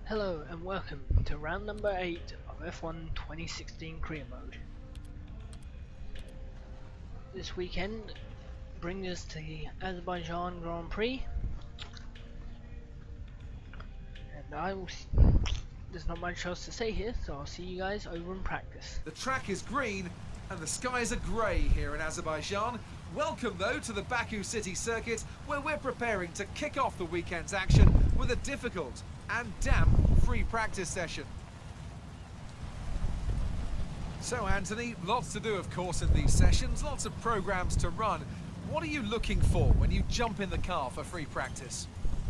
Hello and welcome to round number 8 of F1 2016 career mode. This weekend brings us to the Azerbaijan Grand Prix, and there's not much else to say here, so I'll see you guys over in practice. The track is green and the skies are grey here in Azerbaijan. Welcome though to the Baku City circuit, where we're preparing to kick off the weekend's action with a difficult and damp free practice session. So Anthony, lots to do of course in these sessions, lots of programs to run. What are you looking for when you jump in the car for free practice?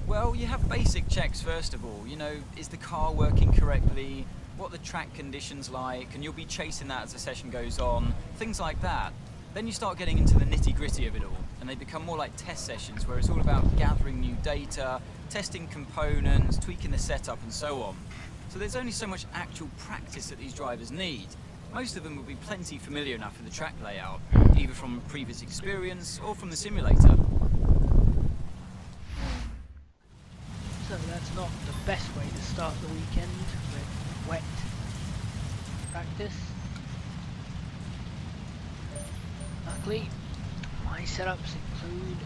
Well, you have basic checks first of all. You know, is the car working correctly? What are the track conditions like? And you'll be chasing that as the session goes on. Things like that. Then you start getting into the nitty-gritty of it all, and they become more like test sessions where it's all about gathering new data, testing components, tweaking the setup and so on. So there's only so much actual practice that these drivers need. Most of them will be plenty familiar enough with the track layout, either from previous experience or from the simulator. So that's not the best way to start the weekend, with wet practice. Luckily, my setups include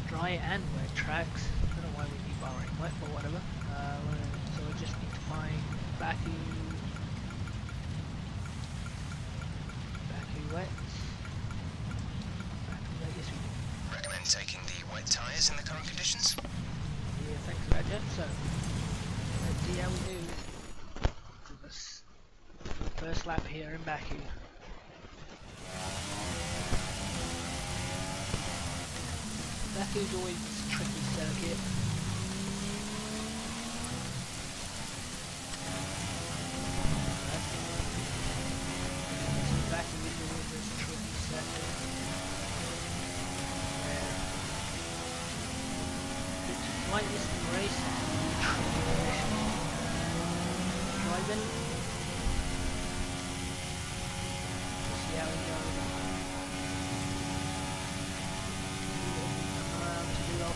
dry and wet tracks. I don't know why we need borrowing wet, but whatever. So I just need to find Baku wet. I guess we do. Recommend taking the wet tyres in the current conditions? Yeah, thanks for that, Jeff. So, let's see how we do to this first lap here in Baku. Baku's always a tricky circuit. Baku is always a tricky circuit. It's like this race, driving. See how we go.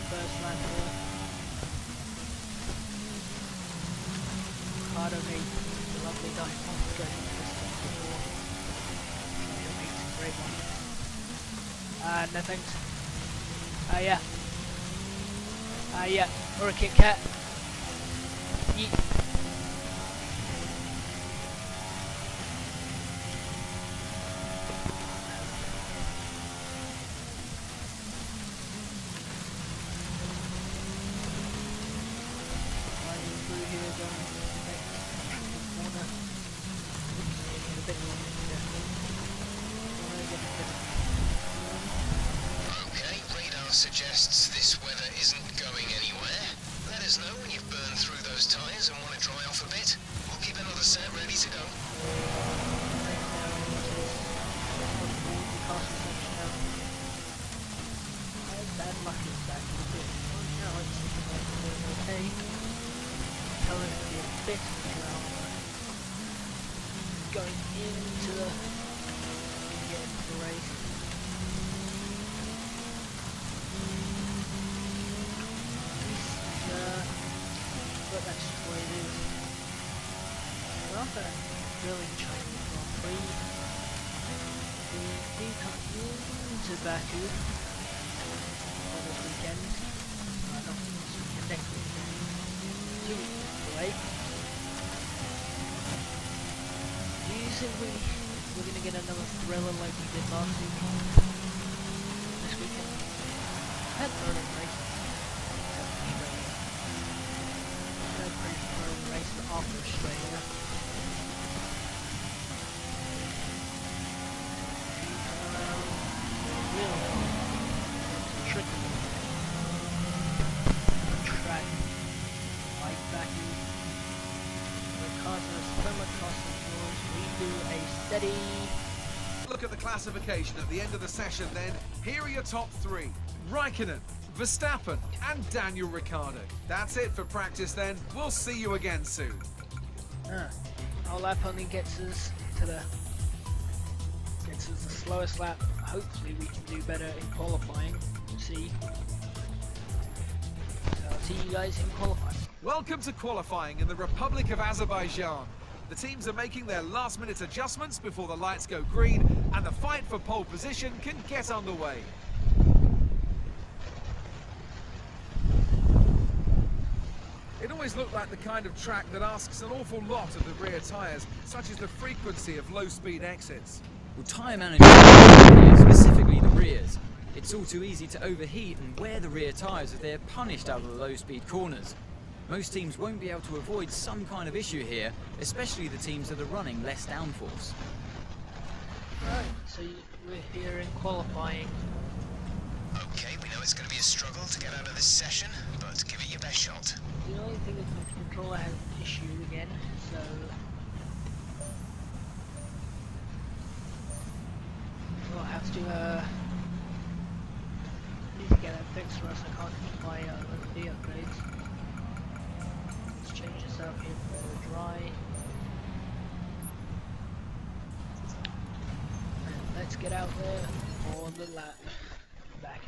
First lap here. Ricardo made a lovely dive on the going distance before. He makes a great one. No thanks. Yeah, or a Kit Kat. Yeet. Okay, radar suggests this weather isn't going anywhere. Let us know when you've burned through those tyres and want to dry off a bit. We'll keep another set ready to go. Bad luck is back in a bit. Now it's okay. Tell us to be a bit around going into the race. But that's just what it is. We're after a really Chinese Grand Prix. We do come into Baku for this weekend. Not this weekend, next weekend. 2 weeks away. Do you think we're going to get another thriller like we did last week? This weekend? I had third race. Pretty third race after Australia. Really tricky track like Baku. It causes us so much concentration. We do a steady. Look at the classification at the end of the session then. Here are your top 3. Raikkonen, Verstappen and Daniel Ricciardo. That's it for practice then. We'll see you again soon. Our lap only gets us the slowest lap. Hopefully we can do better in qualifying. See. So I'll see you guys in qualifying. Welcome to qualifying in the Republic of Azerbaijan. The teams are making their last-minute adjustments before the lights go green, and the fight for pole position can get underway. It always looked like the kind of track that asks an awful lot of the rear tyres, such as the frequency of low-speed exits. Well, tyre management, specifically the rears. It's all too easy to overheat and wear the rear tyres if they're punished out of the low-speed corners. Most teams won't be able to avoid some kind of issue here, especially the teams that are running less downforce. Right, so we're here in qualifying. Okay, we know it's going to be a struggle to get out of this session, but give it your best shot. The only thing is the controller has an issue again, so we'll have to need to get that fixed for us. I can't buy the upgrades. Let's change this up here for dry. And let's get out there for the lap back.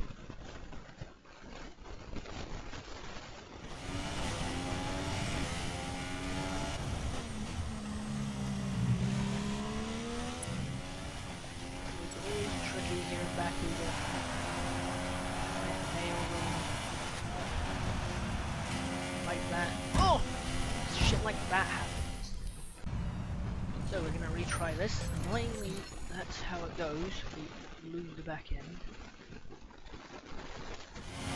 Like that happens. So we're going to retry this. Mainly, that's how it goes. We lose the back end.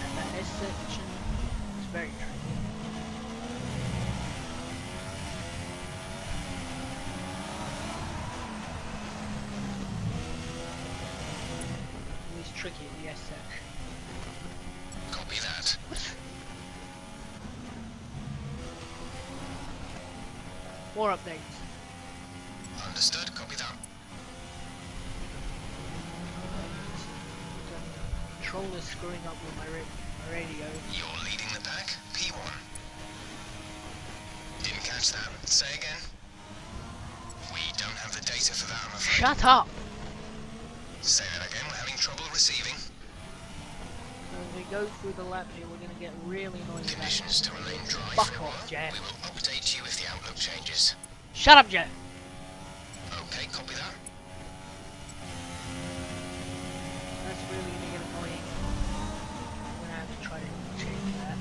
And that S section is very tricky. It's tricky in the S section. Copy that. More updates. Understood, copy that. Controller's screwing up with my radio. You're leading the pack, P1. Didn't catch that. Say again. We don't have the data for that, I'm afraid. Shut up! Say that again, we're having trouble receiving. So as we go through the lap here, we're going to get really annoying. Conditions to remain dry Fuck for a off, while. Jeff. We will update you if the outlook changes. Shut up, Jeff! Okay, copy that. That's really going to get annoying. I'm going to have to try to change that.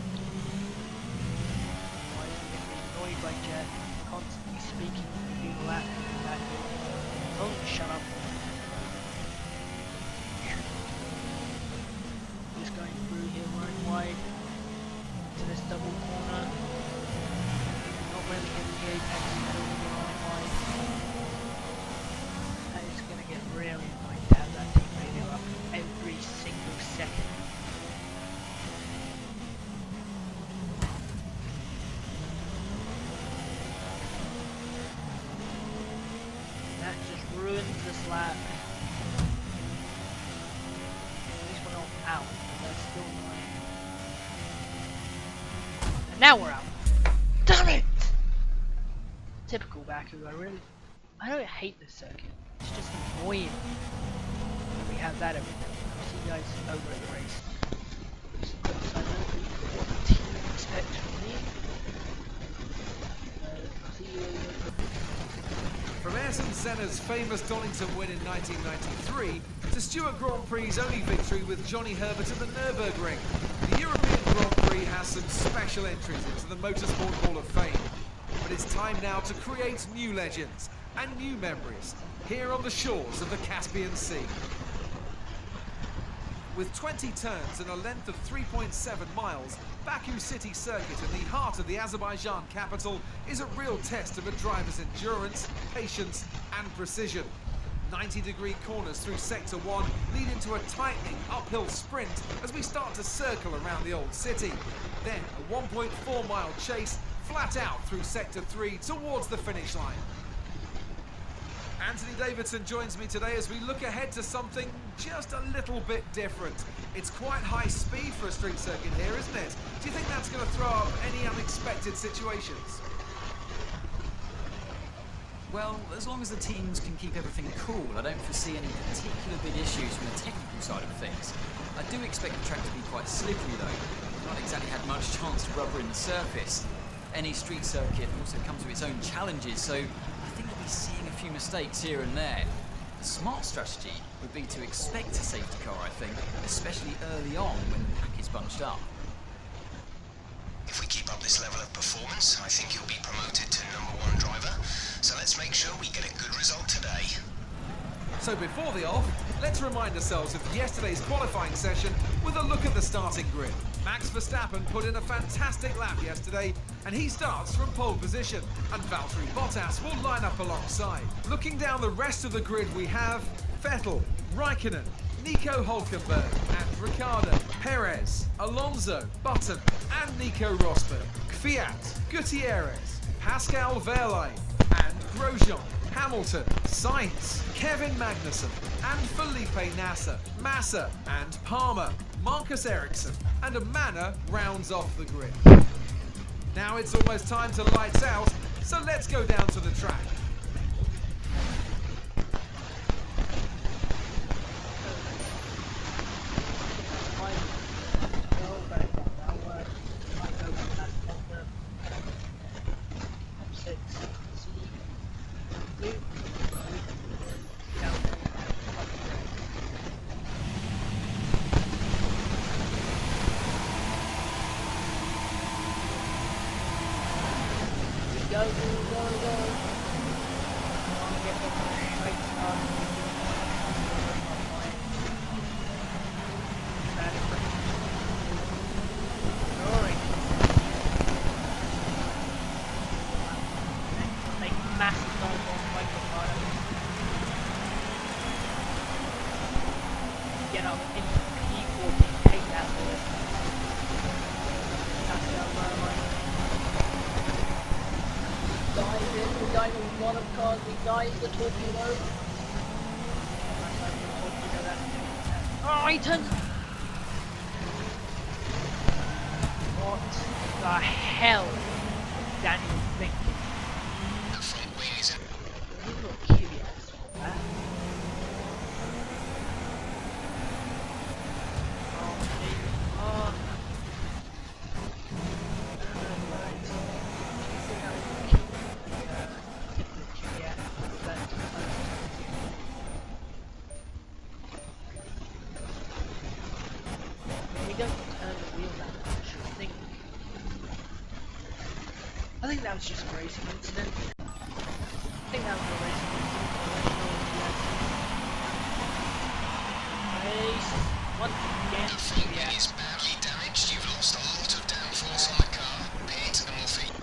Otherwise we're going to be annoyed by Jeff constantly speaking when we do the lap back here. Oh, shut up. Just going through here, running wide to this double corner. Not really hitting the apex, but running wide. That is going to get really annoying to have that team radio up every single second. That just ruins this lap. At least we're not out, but that's still annoying. And now we're out. Damn it! Typical Baku, I don't hate this circuit. It's just annoying when we have that every day. I'll see you guys over at the race. Just a quick side note, what the team expects from me. I'll see you over. From Ayrton Senna's famous Donington win in 1993 to Stewart Grand Prix's only victory with Johnny Herbert at the Nürburgring, the European Grand Prix has some special entries into the Motorsport Hall of Fame. But it's time now to create new legends and new memories here on the shores of the Caspian Sea. With 20 turns and a length of 3.7 miles, Baku City Circuit in the heart of the Azerbaijan capital is a real test of a driver's endurance, patience and precision. 90-degree corners through Sector 1 lead into a tightening uphill sprint as we start to circle around the old city. Then a 1.4-mile chase flat out through Sector 3 towards the finish line. Anthony Davidson joins me today as we look ahead to something just a little bit different. It's quite high speed for a street circuit here, isn't it? Do you think that's going to throw up any unexpected situations? Well, as long as the teams can keep everything cool, I don't foresee any particular big issues from the technical side of things. I do expect the track to be quite slippery though. Not exactly had much chance to rubber in the surface. any street circuit also comes with its own challenges, so I think we'll be seeing a few mistakes here and there. A smart strategy would be to expect a safety car, I think, especially early on when the pack is bunched up. If we keep up this level of performance, I think you'll be promoted to #1 driver. So let's make sure we get a good result today. So before the off, let's remind ourselves of yesterday's qualifying session with a look at the starting grid. Max Verstappen put in a fantastic lap yesterday, and he starts from pole position, and Valtteri Bottas will line up alongside. Looking down the rest of the grid, we have Vettel, Raikkonen, Nico Hülkenberg and Ricciardo, Perez, Alonso, Button and Nico Rosberg, Kvyat, Gutierrez, Pascal Wehrlein and Grosjean, Hamilton, Sainz, Kevin Magnussen and Felipe Nasser, Massa and Palmer, Marcus Ericsson and Amana rounds off the grid. Now it's almost time to lights out, so let's go down to the track. What the hell is Daniel thinking? The front wing is in. He's got Kvyat on that. I think that was just a racing incident. I think that was a racing incident. Race. Once again, The front wing is badly damaged. You've lost a lot of downforce on the car. Pit and we'll feed.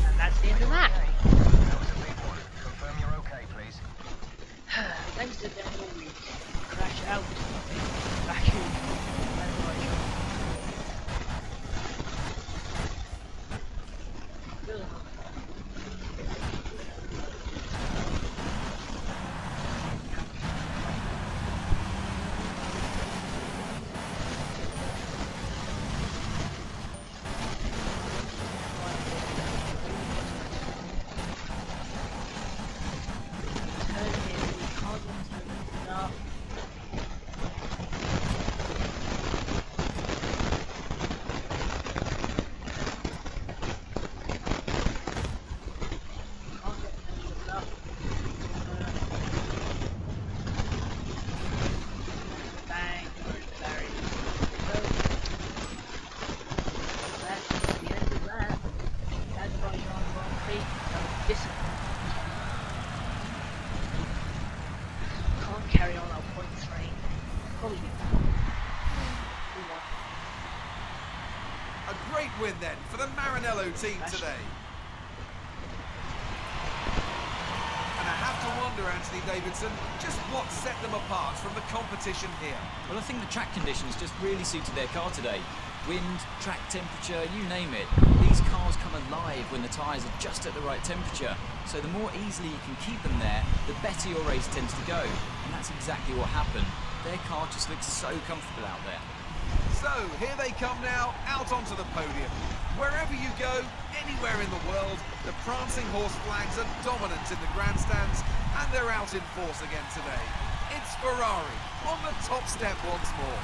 And that's the end of that. Confirm you're okay, please. Thanks to Daniel, we crash out back in Azerbaijan. Carry on our points train. Probably we won. A great win then for the Maranello team today. And I have to wonder, Anthony Davidson, just what set them apart from the competition here. Well, I think the track conditions just really suited their car today. Wind, track temperature, you name it. These cars come alive when the tyres are just at the right temperature. So the more easily you can keep them there, the better your race tends to go. And that's exactly what happened. Their car just looks so comfortable out there. So, here they come now, out onto the podium. Wherever you go, anywhere in the world, the prancing horse flags are dominant in the grandstands, and they're out in force again today. It's Ferrari on the top step once more.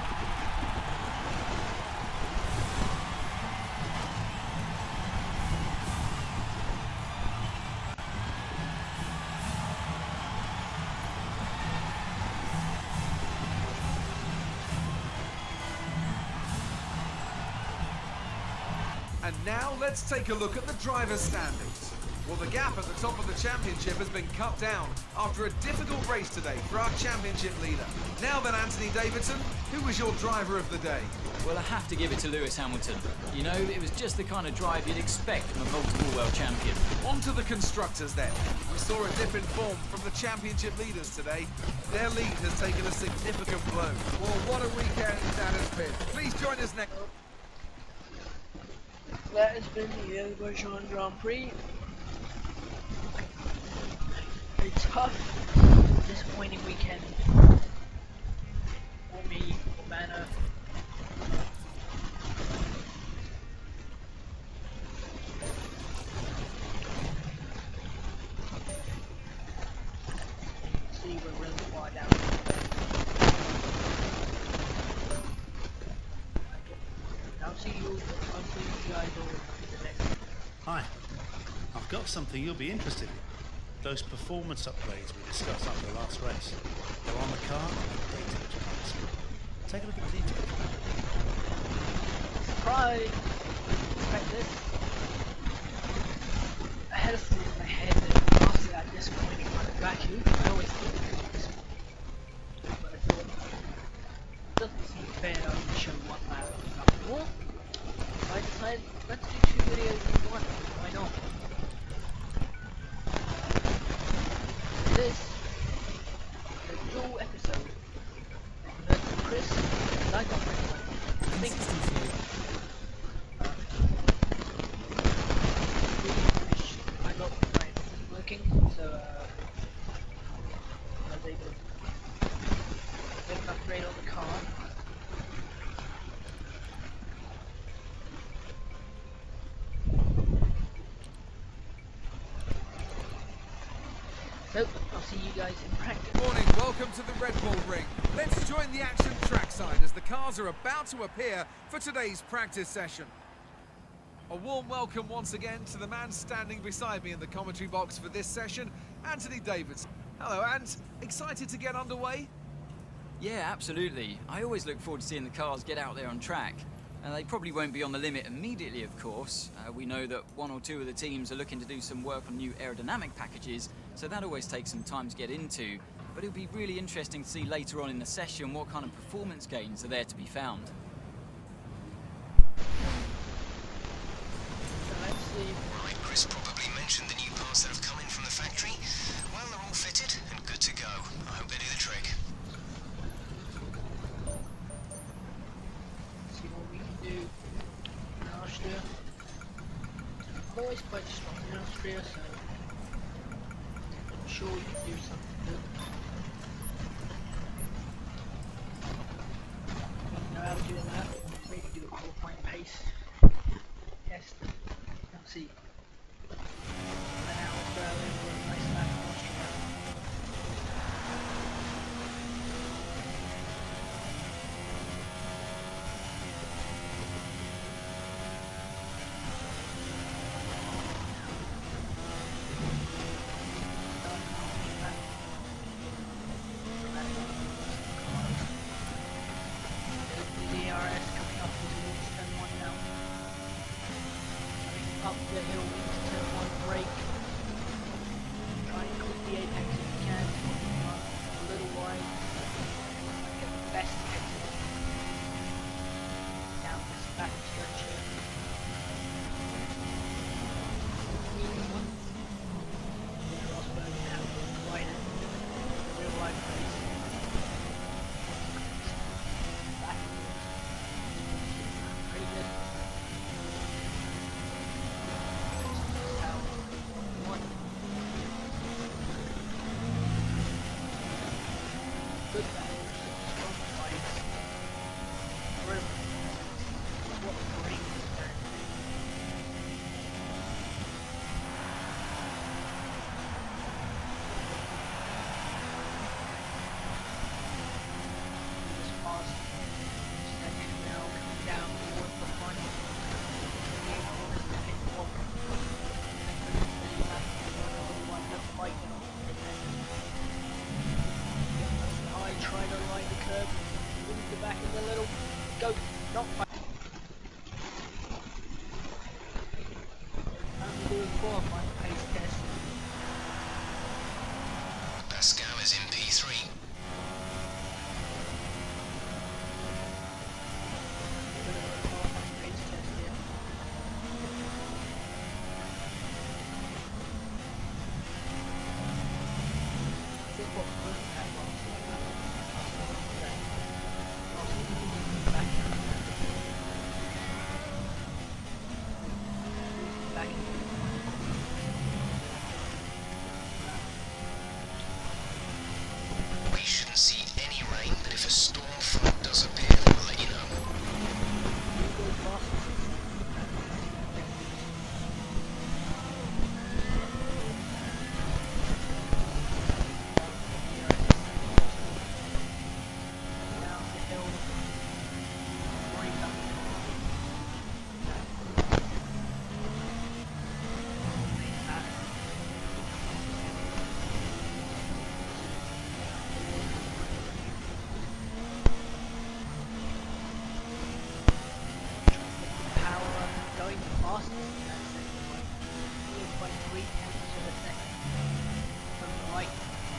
And now let's take a look at the driver's standings. Well, the gap at the top of the championship has been cut down after a difficult race today for our championship leader. Now then, Anthony Davidson, who was your driver of the day? Well, I have to give it to Lewis Hamilton. You know, it was just the kind of drive you'd expect from a multiple world champion. On to the constructors then. We saw a dip in form from the championship leaders today. Their lead has taken a significant blow. Well, what a weekend that has been. Please join us next. That has been the Azerbaijan Grand Prix. A tough, disappointing weekend for me, for Banner. See, we're really far down. I'll see you guys all in the next. Hi, I've got something you'll be interested in. Those performance upgrades we discussed after the last race. They're on the car and data which comes. Take a look at the details. Surprise! Like this. I had a thought in my head that after that disappointing run at Baku, I always thought it would be disappointing. But I thought, it doesn't seem fair to show one lap after all. So I decided, let's do 2 videos in one. Why not? This is a dual episode. And Chris, and I got I think I got my working, so I was able to get an upgrade on the car. So, I'll see you guys in practice. Morning, welcome to the Red Bull Ring. Let's join the action trackside as the cars are about to appear for today's practice session. A warm welcome once again to the man standing beside me in the commentary box for this session, Anthony Davidson. Hello, Ant. Excited to get underway? Yeah, absolutely. I always look forward to seeing the cars get out there on track. They probably won't be on the limit immediately, of course. We know that 1 or 2 of the teams are looking to do some work on new aerodynamic packages, so that always takes some time to get into. But it'll be really interesting to see later on in the session what kind of performance gains are there to be found. Right, Chris probably mentioned the new parts that have come in from the factory. Well, they're all fitted and good to go. I hope they do the trick. See what we can do in Austria. I'm always quite strong in Austria, so I'm sure we can do something good. Know how to do that. Maybe do a 4-point pace test. Let's see. And now Berlin for a nice lap in Austria. The DRS coming up towards turn 1 now. Up the hill Pascal is in P3. We shouldn't see any rain, but if a storm front does appear, then we'll let you know.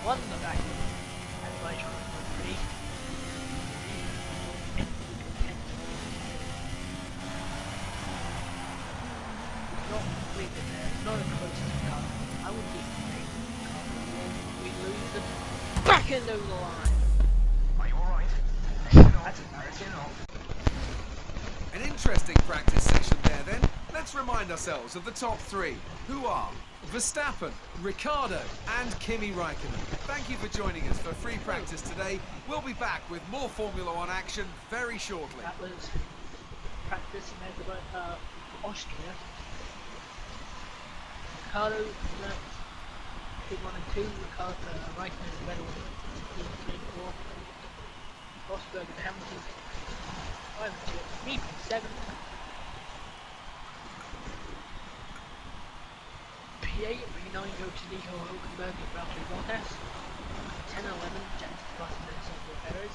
One the back Azerbaijan Prix. Not completely there, not as close as we are. I would be we lose them back into the line. Are you alright? That's embarrassing. An interesting practice session there then. Let's remind ourselves of the top three, who are Verstappen, Ricciardo and Kimi Räikkönen. Thank you for joining us for free practice today. We'll be back with more Formula One action very shortly. That was practice in Austria. Ricciardo left P1 and 2, Räikkönen and Vettel P3 and 4, Rosberg and Hamilton 5 and 2, me from 7. P8 and P9 go to Nico Hülkenberg and Valtteri Bottas. 10 and 11 Jensen Button and Sergio Perez.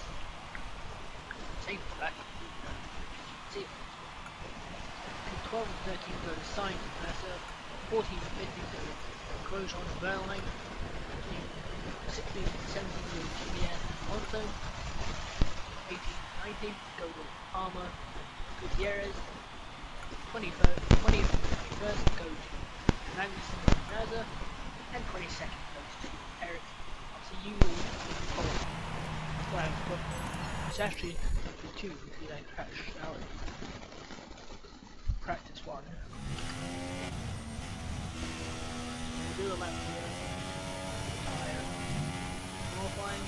Same for back. 12 and 13 go to Sainz and Mercer. 14 and 15 go to Grosjean and Verlaine. 16 and 17 go to Kimi and Alonso. 18 and 19 go to Palmer, Gutierrez. 20 and 21st go to Magnussen and Nerza, and 22nd goes to Eric. So you will follow. Well, but it's actually 2 if you don't crash out. Practice 1. We'll do a lap here. Tire. More flying.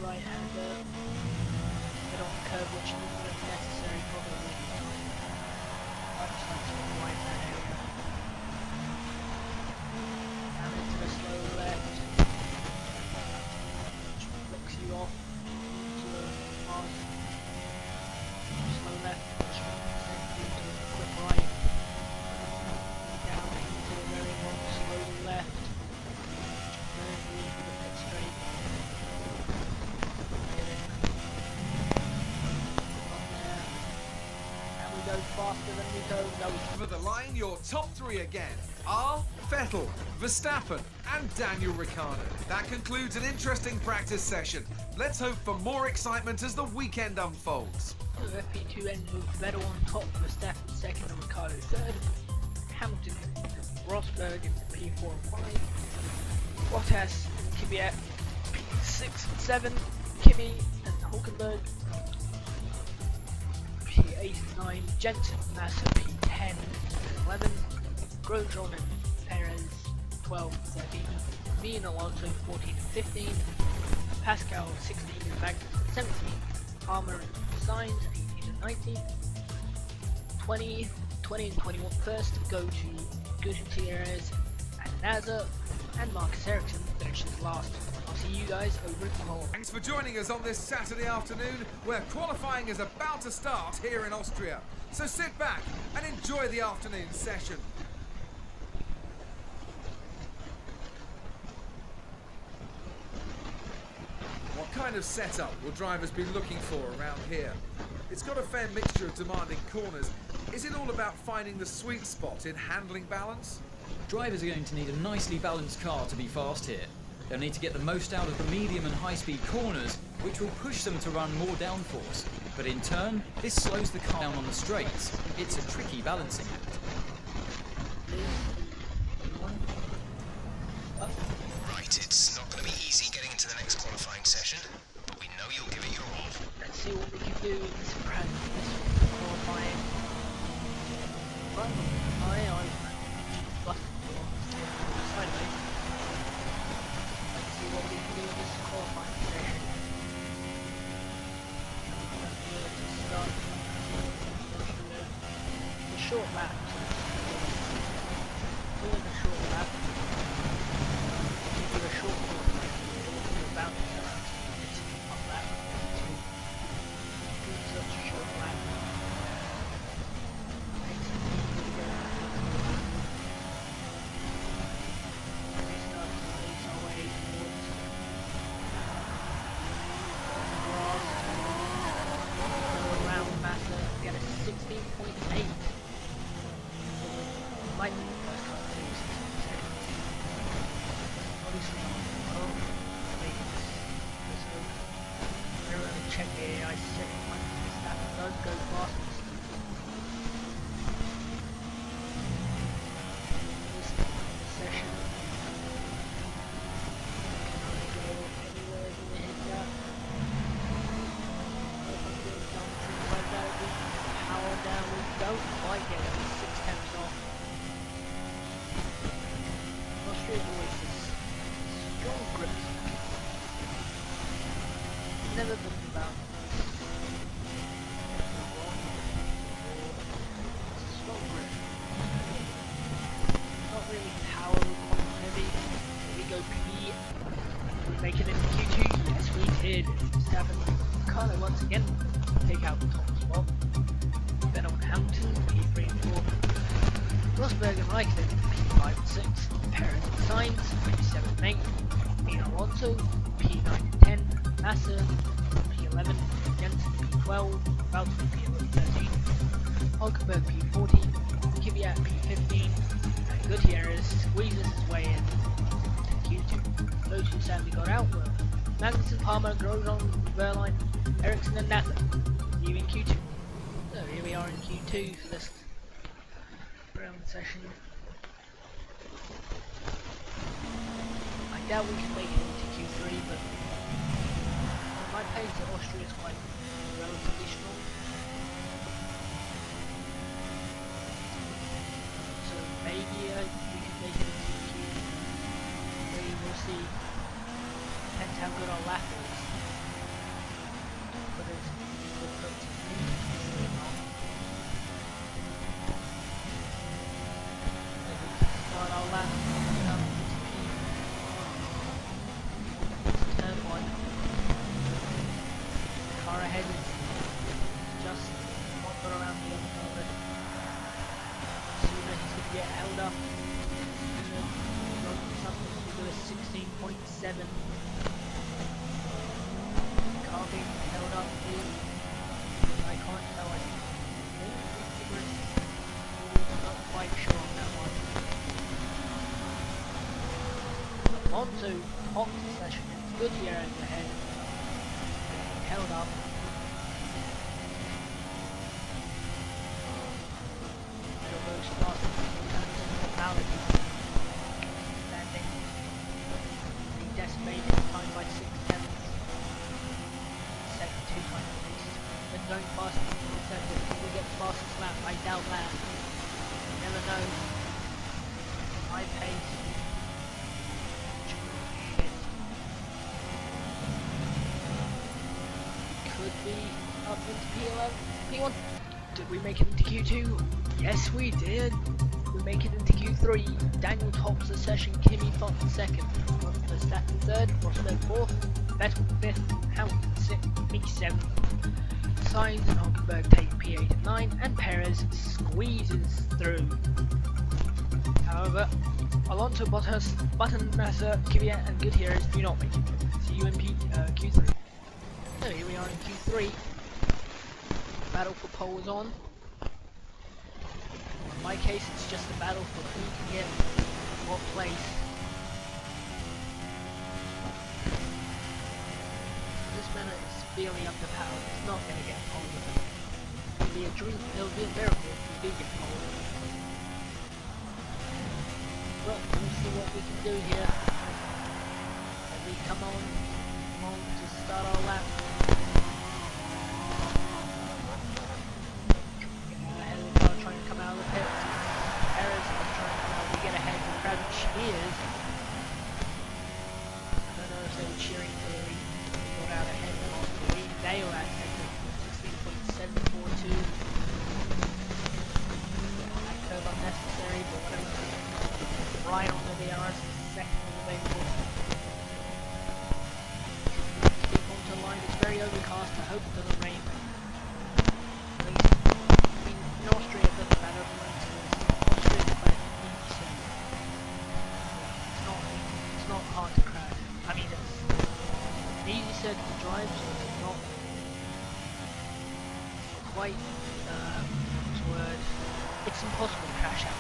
Right-hander, get on the curve, which isn't necessary probably. I just like to avoid that area. And into the slow left, which flicks you off into a fast slow left, which sends you to a quick right. Down into a very long slow left, and then you the pit straight. Faster than we go. For the line, your top three again are Vettel, Verstappen and Daniel Ricciardo. That concludes an interesting practice session. Let's hope for more excitement as the weekend unfolds. The FP2 ends with Vettel on top, Verstappen second and Ricciardo third. Hamilton, Rosberg in P4 and 5. Bottas, Kimi at P6 and 7. Kimi and Hülkenberg P8 and 9, Jensen, Massa P10 10 and 11. Grosjean and Perez 12 and 13. Me and Alonso 14 and 15. Pascal 16 and Magnus 17. Palmer and Sainz 18 and 19. 20 and 21 first go to Gutierrez and Nazar, and Marcus Ericsson finishes last. I'll see you guys over at the hall. Thanks for joining us on this Saturday afternoon where qualifying is about to start here in Austria. So sit back and enjoy the afternoon session. What kind of setup will drivers be looking for around here? It's got a fair mixture of demanding corners. Is it all about finding the sweet spot in handling balance? Drivers are going to need a nicely balanced car to be fast here. They'll need to get the most out of the medium and high-speed corners, which will push them to run more downforce. But in turn, this slows the car down on the straights. It's a tricky balancing act. Right, it's not going to be easy getting into the next qualifying session, but we know you'll give it your all. Let's see what we can do in this qualifying. Well, I sideways. Let's see what we can do in this qualifying session. Start the short lap. Doing the short lap. Do a short lap. It's on lap. Do such a short lap. Check the AI setting that does go fast. This session can only go anywhere in the hit gap. If I'm doing something like that, we power down, we don't quite get it, 6 tenths off. Austria's always this strong grip. Never been about slow grip. Not really power, quite heavy. Here we go, P. We make it into Q2. Yes, we did. Seven. Carlo once again take out the top spot. Then on Hampton, P3 and 4. Rosberg and Raikkonen, P5 and 6. Perez and Sainz, P7 and 8. Nino Alonso, P9 and 10. Massa, P11, Jensen P12, Valtteri P13, Hulkenberg P14, Kvyat P15, and Gutierrez squeezes his way in Q2. Those who sadly got out were Magnussen, Palmer, Grosjean, Verline, Ericsson and Nathan, leaving Q2. So here we are in Q2 for this round session. I doubt we can make it into Q3, but my pace at Austria is quite relatively strong. So maybe we can make it into Q3, we'll see. Depends how good our lap is. But it's good for it to me, or not. Maybe start our lap up into turn 1. Car ahead is just one foot around the other corner. Sooner he's going to get held up. Something to do a 16.7. Car being held up here. I can't tell. I think I'm not quite sure on that one. Alonso top session. Gutierrez ahead. Held up. Those starting normality. Standing. Being decimated time by 6 tenths. Second 2 times at least. Then going fast in the second. We get the fastest lap. I doubt that. never know. High pace. Could be up into P1. Did we make it into Q2? Yes, we did. We make it into Q3. Daniel tops the session, Kimi Fox second, Verstappen third, Rosberg fourth, Vettel fifth, Hamilton sixth, me seventh. Sainz and Hulkenberg take P8 and 9, and Perez squeezes through. However, Alonso, Bottas, Button, Massa, Kvyat and Gutierrez do not make it. See you in Q3. So here we are in Q3. Battle for pole is on. In my case, it's just a battle for who can get what place. This man is severely underpowered. He's not going to get pole. It'll be a dream. It'll be a miracle if we do get pole. Well, we'll see what we can do here. Come on, to start our lap. Ahead of the car trying to come out of the pit. Perez is trying to get ahead of Crowd cheers. I don't know if they were cheering for the lead. Got out ahead of the lead. They were at 16.742. That curve unnecessary, but whatever. Right on the DRS, second on the available. It's very overcast. I hope it doesn't rain. At least, I mean, in Austria it doesn't matter. Austria is quite easy. It's not hard to crash. I mean, it's an easy circuit to drive, so it's not quite what's the word? It's impossible to crash out.